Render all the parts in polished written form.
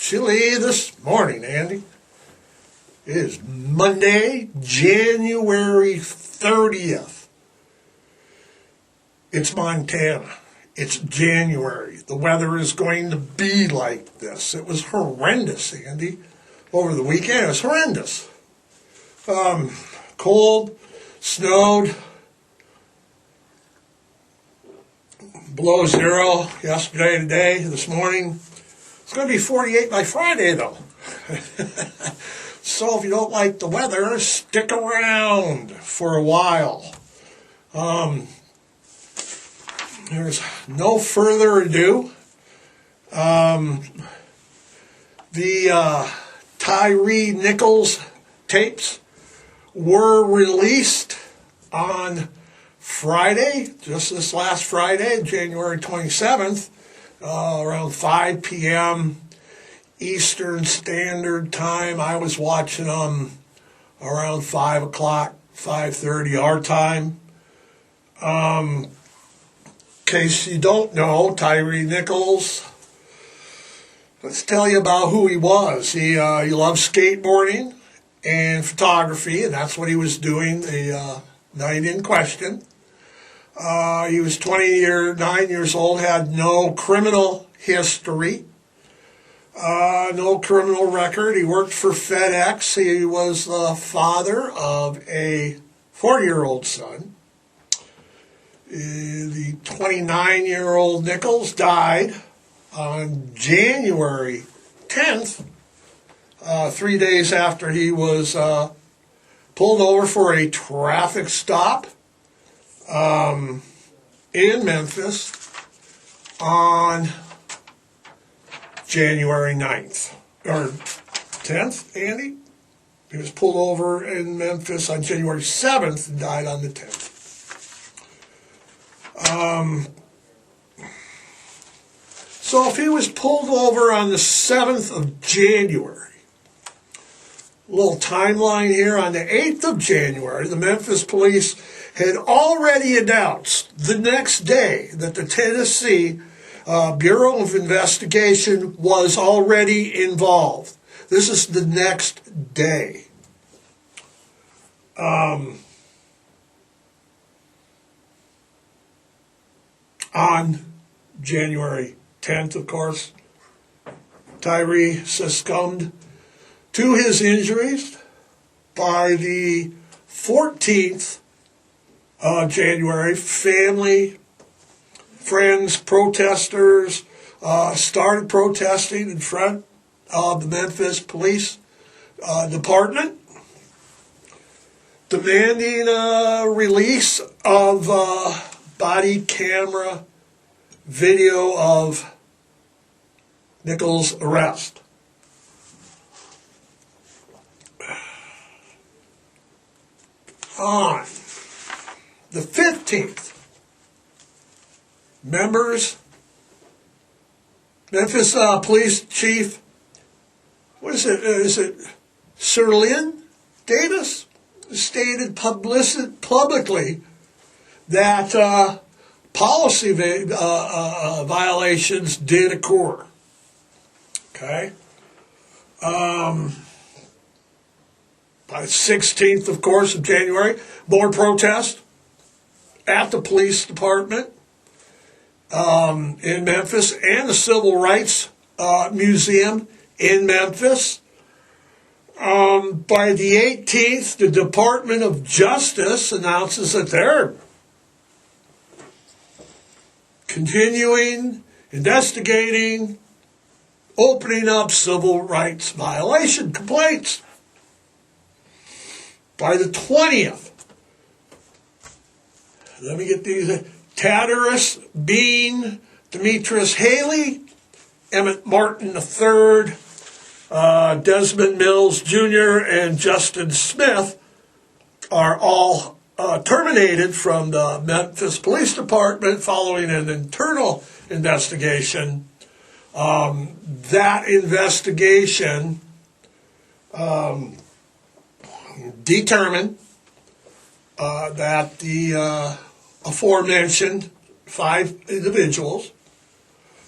chilly this morning, Andy. It is Monday, January 30th. It's Montana. It's January. The weather is going to be like this. It was horrendous, Andy. Over the weekend, it was horrendous. Cold, snowed, below zero yesterday, today, this morning. It's going to be 48 by Friday, though. So if you don't like the weather, stick around for a while. There's no further ado. The Tyre Nichols tapes were released on Friday, just this last Friday, January 27th, around 5 p.m. Eastern Standard Time. I was watching them around 5 o'clock, 5:30 our time. In case you don't know, Tyre Nichols, let's tell you about who he was. He loved skateboarding and photography, and that's what he was doing the night in question. He was 29 years old, had no criminal history, no criminal record. He worked for FedEx. He was the father of a 4-year-old son. The 29-year-old Nichols died on January 10th, 3 days after he was pulled over for a traffic stop in Memphis on January 9th, or 10th, Andy? He was pulled over in Memphis on January 7th and died on the 10th. So if he was pulled over on the 7th of January, a little timeline here, on the 8th of January, the Memphis police had already announced the next day that the Tennessee Bureau of Investigation was already involved. This is the next day. On January 10th, of course, Tyre succumbed to his injuries. By the 14th of January, family, friends, protesters started protesting in front of the Memphis Police Department, demanding a release of body camera video of Nichols' arrest. On the 15th, members, Memphis Police Chief, what is it Sir Lynn Davis, stated publicly that policy violations did occur. Okay? By the 16th, of course, of January, more protests at the police department in Memphis and the Civil Rights Museum in Memphis. By the 18th, the Department of Justice announces that they're continuing, investigating, opening up civil rights violation complaints. By the 20th, let me get these, Tadarus Bean, Demetrius Haley, Emmett Martin III, Desmond Mills Jr., and Justin Smith are all terminated from the Memphis Police Department following an internal investigation. That investigation determined that the aforementioned 5 individuals,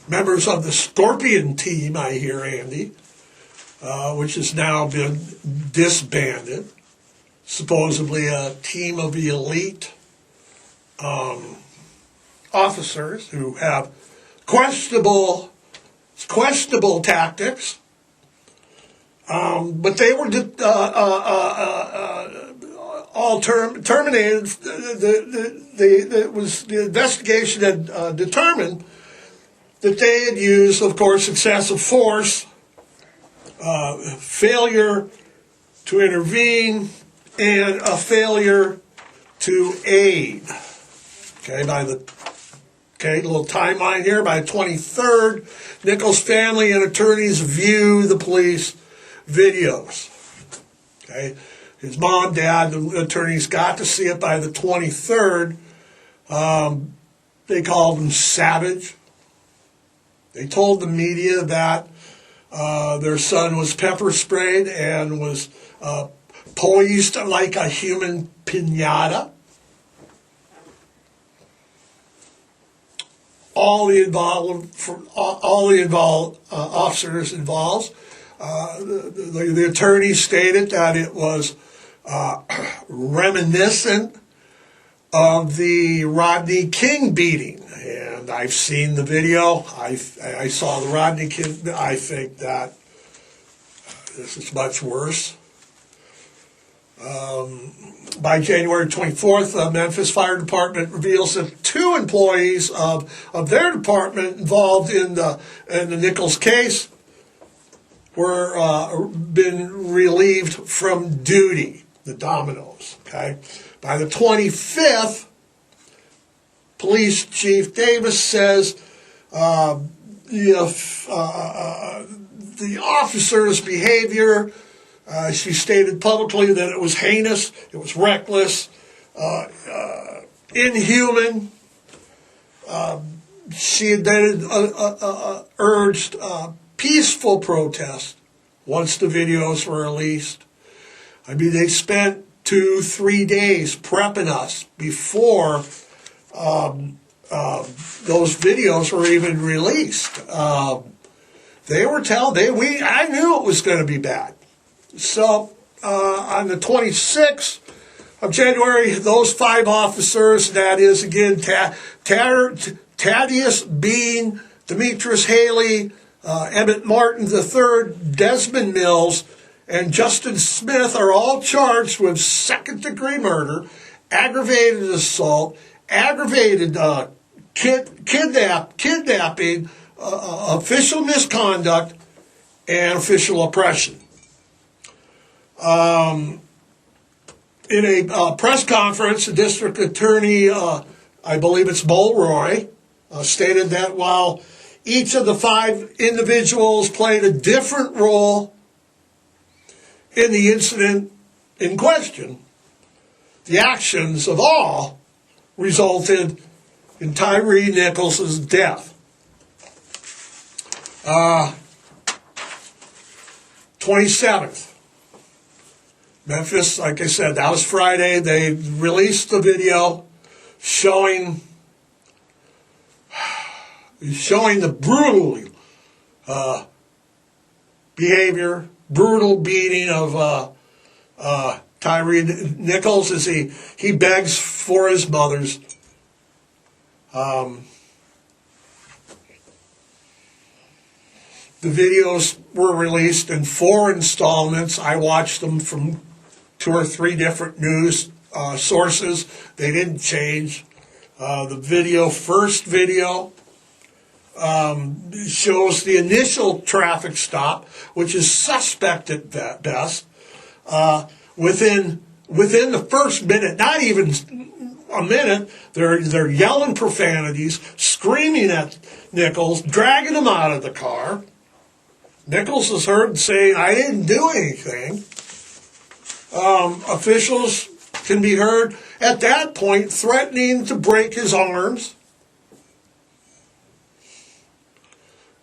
members of the Scorpion team, I hear, Andy, which has now been disbanded. Supposedly a team of elite officers who have questionable tactics, but they were all terminated. The investigation had determined that they had used, of course, excessive force, failure to intervene, and a failure to aid. Okay, little timeline here. By the 23rd, Nichols' family and attorneys view the police videos. Okay, his mom, dad, the attorneys got to see it by the 23rd. They called him savage. They told the media that their son was pepper sprayed and was poised like a human piñata. All the officers involved. The attorney stated that it was reminiscent of the Rodney King beating, and I've seen the video. I saw the Rodney King. I think that this is much worse. By January 24th, the Memphis Fire Department reveals that 2 employees of their department involved in the Nichols case were been relieved from duty. The dominoes. Okay. By the 25th, Police Chief Davis says the officer's behavior. She stated publicly that it was heinous, it was reckless, inhuman. She had then urged peaceful protest once the videos were released. I mean, they spent 2-3 days prepping us before those videos were even released. They were I knew it was going to be bad. So on the 26th of January, those 5 officers, that is again Thaddeus Bean, Demetrius Haley, Emmett Martin III, Desmond Mills, and Justin Smith are all charged with second-degree murder, aggravated assault, aggravated kidnapping, official misconduct, and official oppression. In a press conference, the district attorney, I believe it's Mulroy, stated that while each of the 5 individuals played a different role in the incident in question, the actions of all resulted in Tyre Nichols' death. 27th. Memphis, like I said, that was Friday. They released the video showing the brutal behavior, brutal beating of Tyre Nichols as he begs for his mother's. The videos were released in 4 installments. I watched them from 2 or 3 different news sources. They didn't change. The first video shows the initial traffic stop, which is suspect at best. Within the first minute, not even a minute, they're yelling profanities, screaming at Nichols, dragging him out of the car. Nichols is heard saying, "I didn't do anything." Officials can be heard at that point threatening to break his arms.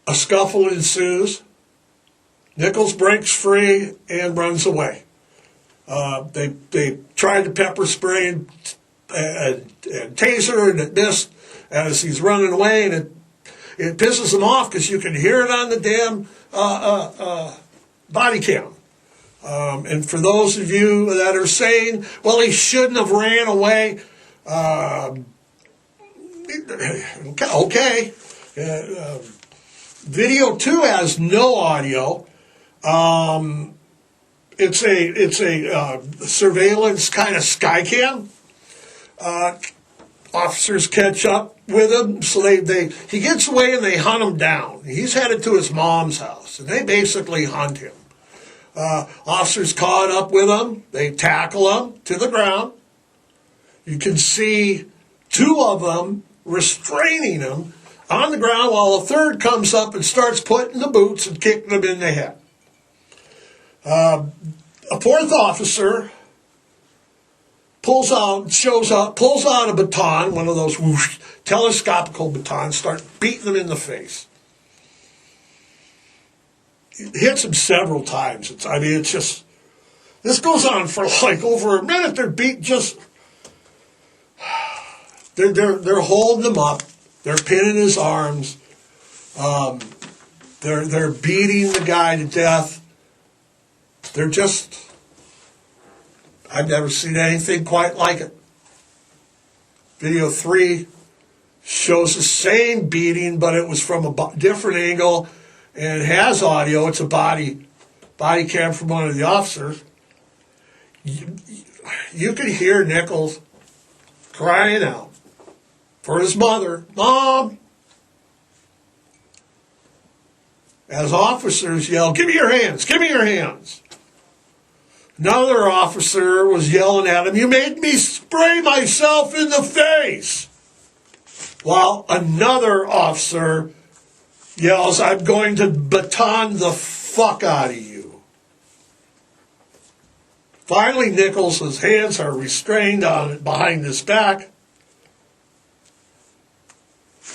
A scuffle ensues. Nichols breaks free and runs away. They tried to pepper spray and taser, and it missed as he's running away, and it pisses him off because you can hear it on the damn body cam. And for those of you that are saying, well, he shouldn't have ran away, okay. Video 2 has no audio. It's a surveillance kind of sky cam. Officers catch up with him, so he gets away and they hunt him down. He's headed to his mom's house, and they basically hunt him. Officers caught up with him. They tackle him to the ground. You can see 2 of them restraining him on the ground while a third comes up and starts putting the boots and kicking him in the head. A 4th officer pulls out a baton, one of those whoosh, telescopical batons, starts beating him in the face. It hits him several times. It's just, this goes on for like over a minute. They're holding him up. They're pinning his arms. They're beating the guy to death. I've never seen anything quite like it. Video 3 shows the same beating, but it was from a different angle, and it has audio. It's a body cam from one of the officers. You could hear Nichols crying out for his mother, "Mom!" As officers yell, "Give me your hands! Give me your hands!" Another officer was yelling at him, "You made me spray myself in the face!" While another officer yells, "I'm going to baton the fuck out of you." Finally, Nichols' hands are restrained behind his back.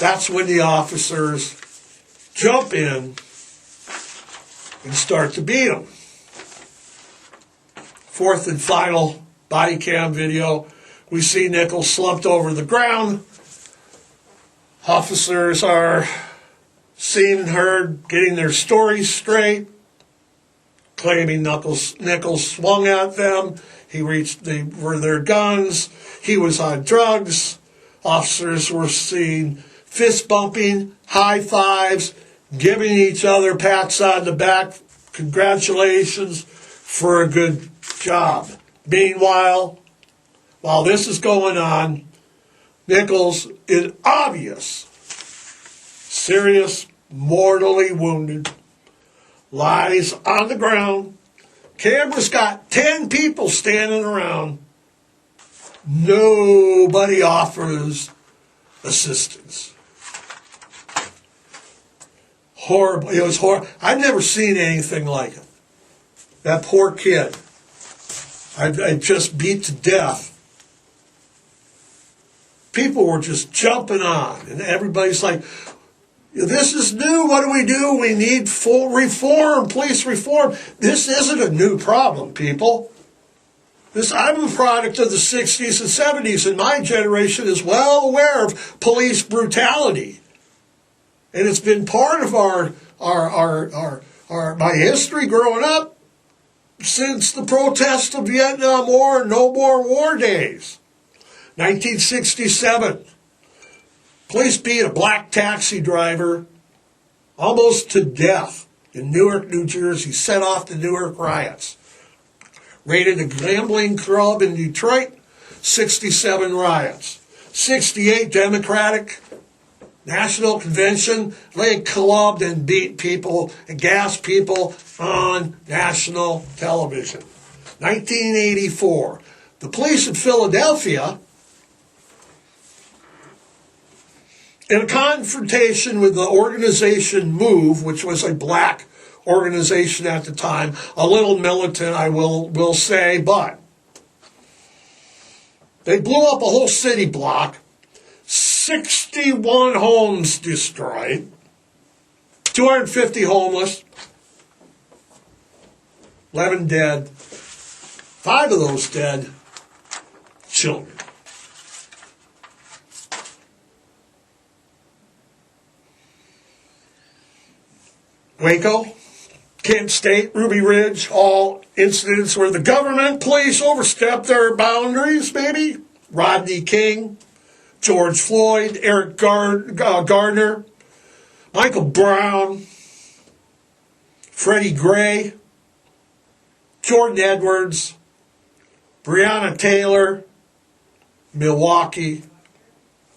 That's when the officers jump in and start to beat him. 4th and final body cam video, we see Nichols slumped over the ground. Officers are seen and heard getting their stories straight, claiming Nichols swung at them. They were their guns. He was on drugs. Officers were seen fist bumping, high fives, giving each other pats on the back. Congratulations for a good job. Meanwhile, while this is going on, Nichols is obvious, serious, mortally wounded, lies on the ground. Camera's got 10 people standing around. Nobody offers assistance. Horrible. It was horrible. I've never seen anything like it. That poor kid. I just beat to death. People were just jumping on, and everybody's like, "This is new. What do? We need full reform, police reform." This isn't a new problem, people. I'm a product of the 60s and 70s, and my generation is well aware of police brutality. And it's been part of my history growing up since the protest of Vietnam War and No More War days. 1967, police beat a black taxi driver almost to death in Newark, New Jersey, set off the Newark riots. Raided a gambling club in Detroit, 67 riots. 68 Democratic National Convention, they clubbed and beat people and gassed people on national television. 1984, the police in Philadelphia, in a confrontation with the organization MOVE, which was a black organization at the time, a little militant, I will say, but they blew up a whole city block, 61 homes destroyed, 250 homeless, 11 dead, 5 of those dead, children. Waco, Kent State, Ruby Ridge, all incidents where the government police overstepped their boundaries, maybe. Rodney King, George Floyd, Eric Gardner, Michael Brown, Freddie Gray, Jordan Edwards, Breonna Taylor, Milwaukee,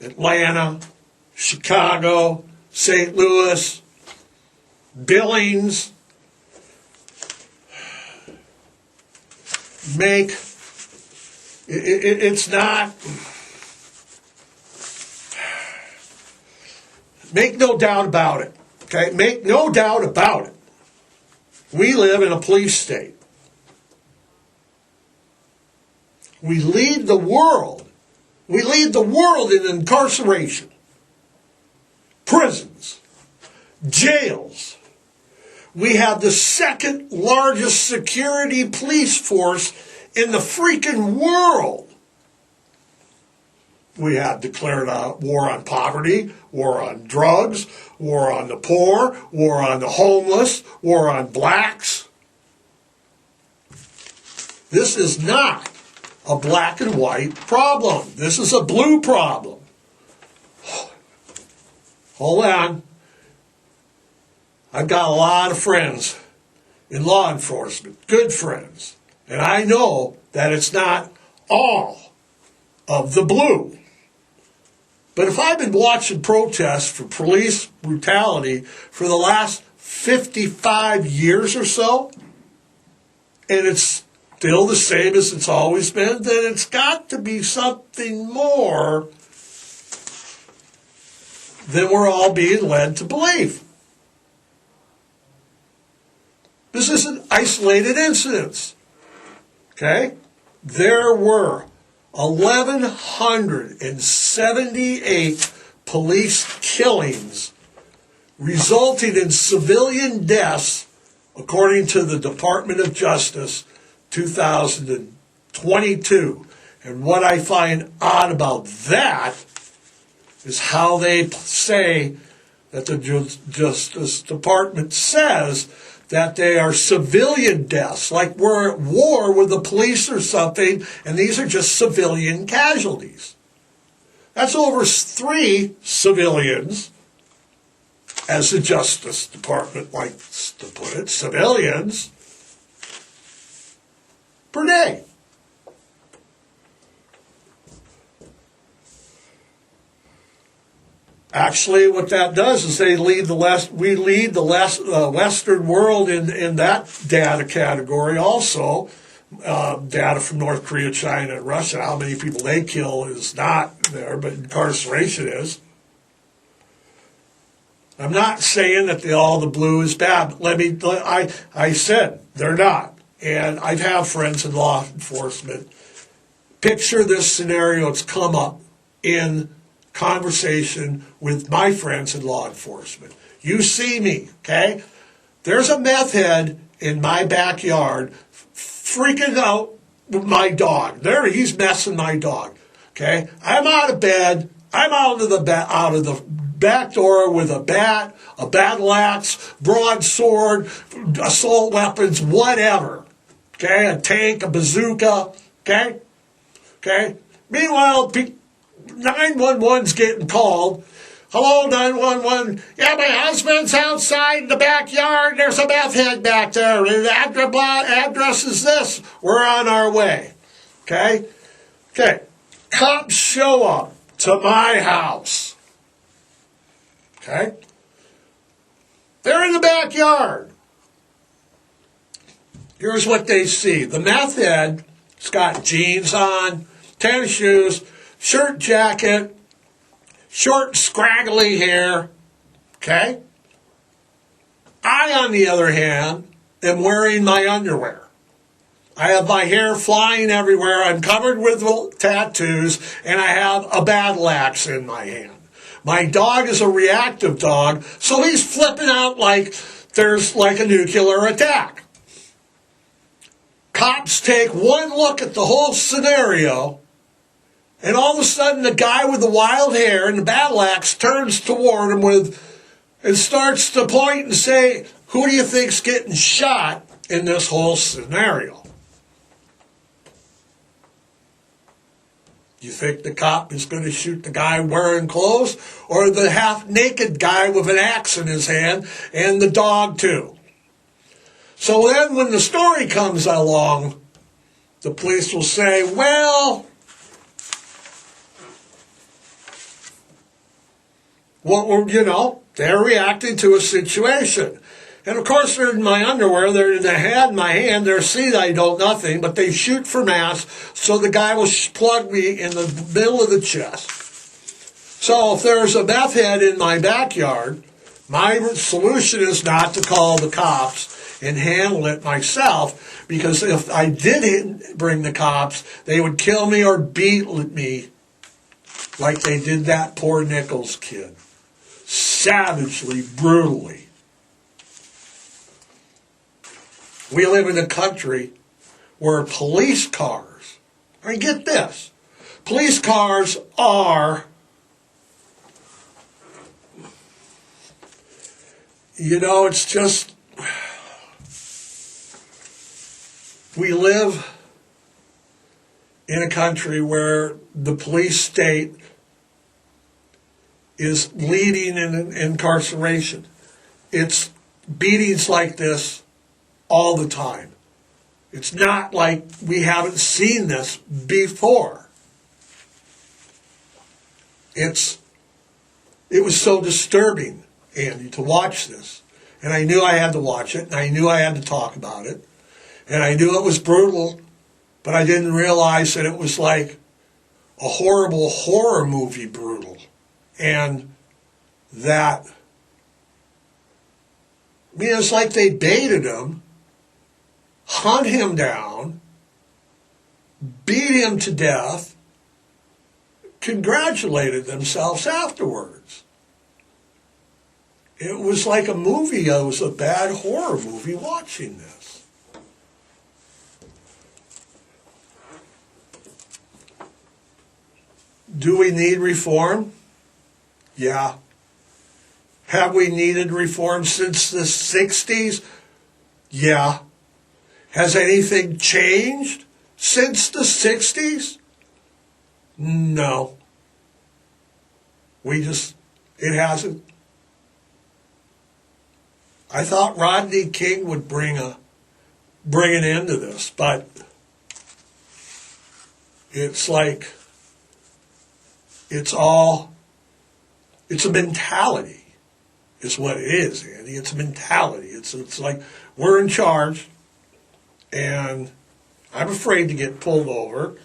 Atlanta, Chicago, St. Louis, Billings, it's not, make no doubt about it, okay? Make no doubt about it. We live in a police state. We lead the world. We lead the world in incarceration, prisons, jails. We have the second largest security police force in the freaking world. We have declared a war on poverty, war on drugs, war on the poor, war on the homeless, war on blacks. This is not a black and white problem. This is a blue problem. Hold on. I've got a lot of friends in law enforcement, good friends, and I know that it's not all of the blue. But if I've been watching protests for police brutality for the last 55 years or so, and it's still the same as it's always been, then it's got to be something more than we're all being led to believe. This isn't isolated incidents. Okay? There were 1,178 police killings resulting in civilian deaths, according to the Department of Justice, 2022. And what I find odd about that is how they say that the Justice Department says that they are civilian deaths, like we're at war with the police or something, and these are just civilian casualties. That's over 3 civilians, as the Justice Department likes to put it, civilians, per day. Actually, what that does is we lead the Western world in that data category also. Data from North Korea, China, and Russia. How many people they kill is not there, but incarceration is. I'm not saying that all the blue is bad. But I said they're not. And I have friends in law enforcement. Picture this scenario. It's come up in conversation with my friends in law enforcement. You see me, okay? There's a meth head in my backyard freaking out with my dog. There, he's messing my dog, okay? I'm out of bed. I'm out of the back door with a bat, a battle axe, broadsword, assault weapons, whatever, okay? A tank, a bazooka, okay? Okay? Meanwhile, 911's getting called. Hello, 911. Yeah, my husband's outside in the backyard. There's a meth head back there. The address is this. We're on our way. Okay? Okay. Cops show up to my house. Okay? They're in the backyard. Here's what they see. The meth head's got jeans on, tennis shoes, shirt jacket, short scraggly hair, okay? I, on the other hand, am wearing my underwear. I have my hair flying everywhere. I'm covered with tattoos, and I have a battle axe in my hand. My dog is a reactive dog, so he's flipping out like there's like a nuclear attack. Cops take one look at the whole scenario, and all of a sudden, the guy with the wild hair and the battle axe turns toward him and starts to point and say, Who do you think's getting shot in this whole scenario? You think the cop is going to shoot the guy wearing clothes, or the half-naked guy with an axe in his hand, and the dog too? So then when the story comes along, the police will say, well, they're reacting to a situation. And of course, they're in my underwear, they're in the head, in my hand, they're see I don't nothing, but they shoot for mass, so the guy will plug me in the middle of the chest. So if there's a meth head in my backyard, my solution is not to call the cops and handle it myself, because if I did bring the cops, they would kill me or beat me like they did that poor Nichols kid. Savagely, brutally. We live in a country where police cars, get this, police cars are, it's just, we live in a country where the police state is leading in incarceration. It's beatings like this all the time. It's not like we haven't seen this before. It was so disturbing, Andy, to watch this. And I knew I had to watch it, and I knew I had to talk about it. And I knew it was brutal, but I didn't realize that it was like a horrible horror movie brutal. And that, it's like they baited him, hunt him down, beat him to death, congratulated themselves afterwards. It was like a movie. It was a bad horror movie watching this. Do we need reform? Yeah. Have we needed reform since the 60s? Yeah. Has anything changed since the 60s? No. It hasn't. I thought Rodney King would bring an end to this, but it's like, it's a mentality is what it is, Andy. It's a mentality. It's like we're in charge, and I'm afraid to get pulled over.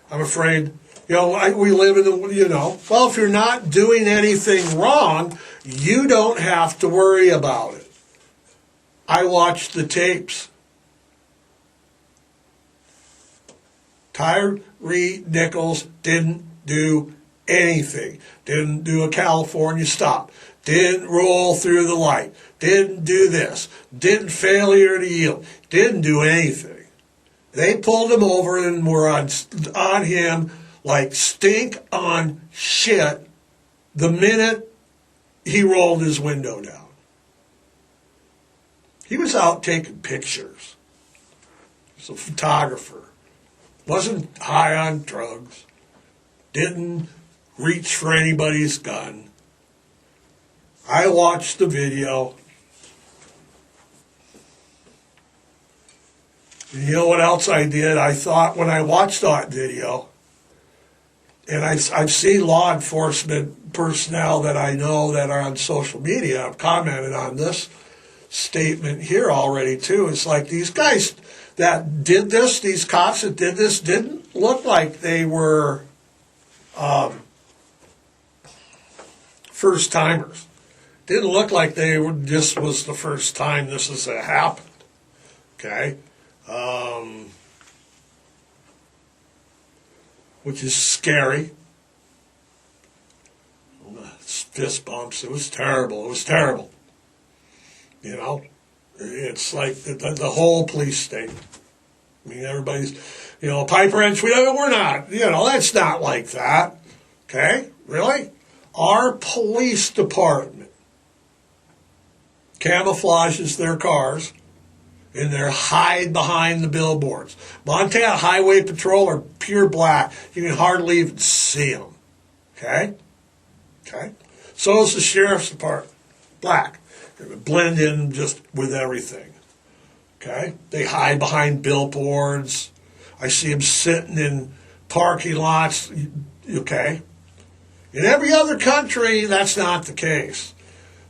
I'm afraid, we live in well, if you're not doing anything wrong, you don't have to worry about it. I watched the tapes. Tyre Nichols didn't do anything. Didn't do a California stop. Didn't roll through the light. Didn't do this. Didn't failure to yield. Didn't do anything. They pulled him over and were on him like stink on shit the minute he rolled his window down. He was out taking pictures. He's a photographer. Wasn't high on drugs. Didn't reach for anybody's gun. I watched the video. And you know what else I did? I thought when I watched that video, and I've seen law enforcement personnel that I know that are on social media have commented on this statement here already too. It's like these guys that did this, these cops that did this, didn't look like they were first timers. Didn't look like this was the first time this has happened. Okay, which is scary. Fist bumps. It was terrible. It was terrible. It's like the whole police state. Everybody's, Pipewrench. We're not. That's not like that. Okay, really? Our police department camouflages their cars, and they're hide behind the billboards. Montana Highway Patrol are pure black. You can hardly even see them. Okay? Okay? So is the Sheriff's Department. Black. They blend in just with everything. Okay? They hide behind billboards. I see them sitting in parking lots. Okay? In every other country, that's not the case.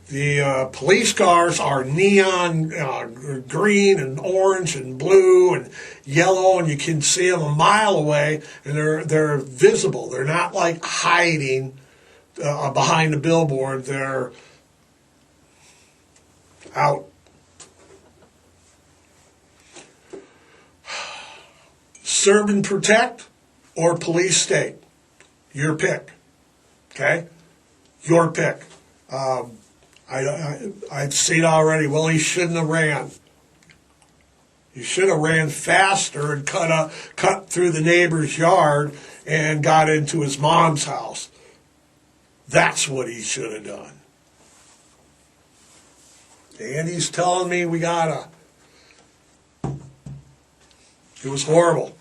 The police cars are neon green and orange and blue and yellow, and you can see them a mile away, and they're visible. They're not like hiding behind the billboard. They're out. Serve and protect or police state. Your pick. Okay? Your pick. I've seen already, well, he shouldn't have ran. He should have ran faster and cut through the neighbor's yard and got into his mom's house. That's what he should have done. And he's telling me we gotta. It was horrible.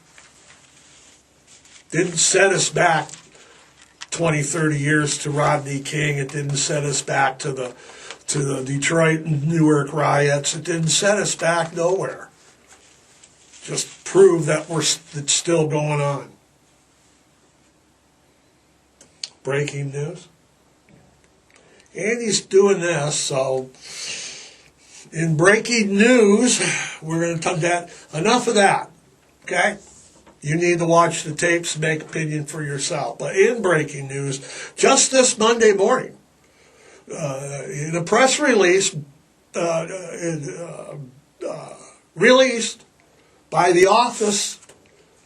Didn't set us back 20, 30 years to Rodney King. It didn't set us back to the Detroit and Newark riots. It didn't set us back nowhere. Just prove that it's still going on. Breaking news. Andy's doing this, so in breaking news, we're going to talk that. Enough of that, okay? You need to watch the tapes and make opinion for yourself. But in breaking news, just this Monday morning, in a press release released by the office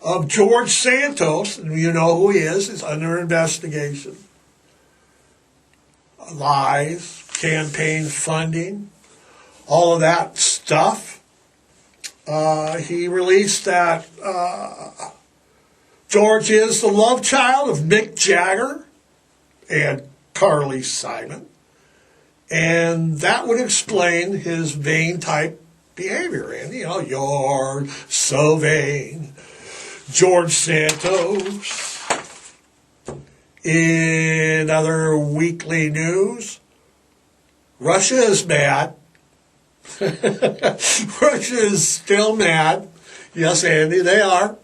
of George Santos, and you know who he is, he's under investigation. Lies, campaign funding, all of that stuff. He released that George is the love child of Mick Jagger and Carly Simon. And that would explain his vain type behavior. And, you know, you're so vain. George Santos. In other weekly news, Russia is mad. Russia is still mad. Yes, Andy, they are.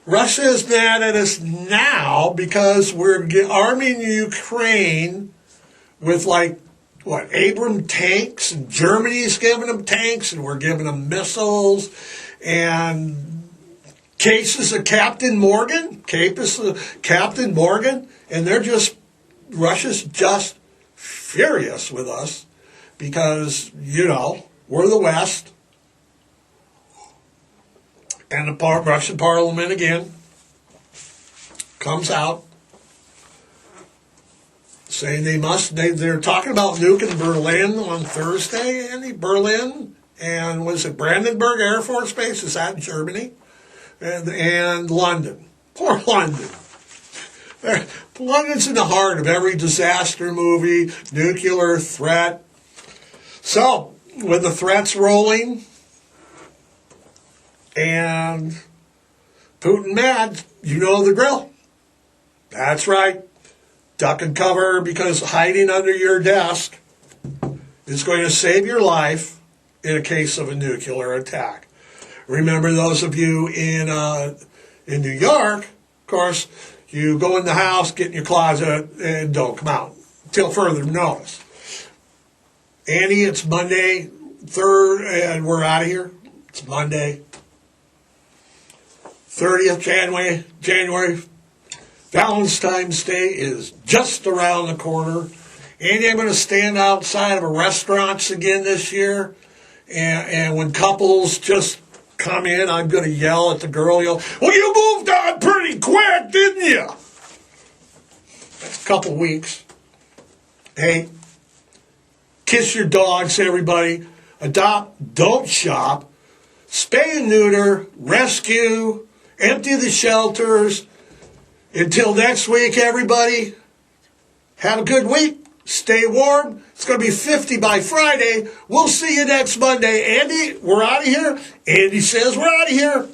Russia is mad at us now because we're arming Ukraine with, like, what, Abram tanks, and Germany's giving them tanks, and we're giving them missiles, and cases of Captain Morgan, and Russia's just furious with us because, you know, we're the West. And the Russian parliament again comes out saying they're talking about nuking Berlin on Thursday, Andy. Berlin, and was it Brandenburg Air Force Base? Is that in Germany? And London. Poor London. London's in the heart of every disaster movie, nuclear threat. So, with the threats rolling and Putin mad, you know the drill. That's right. Duck and cover, because hiding under your desk is going to save your life in a case of a nuclear attack. Remember, those of you in New York, of course, you go in the house, get in your closet, and don't come out until further notice. Andy, it's Monday, 3rd, and we're out of here. It's Monday, 30th January. Valentine's Day is just around the corner. Andy, I'm going to stand outside of a restaurants again this year. And when couples just come in, I'm going to yell at the girl. Well, you moved on pretty quick, didn't you? That's a couple weeks. Hey, kiss your dogs, everybody. Adopt, don't shop. Spay and neuter, rescue, empty the shelters. Until next week, everybody, have a good week. Stay warm. It's going to be 50 by Friday. We'll see you next Monday. Andy, we're out of here. Andy says we're out of here.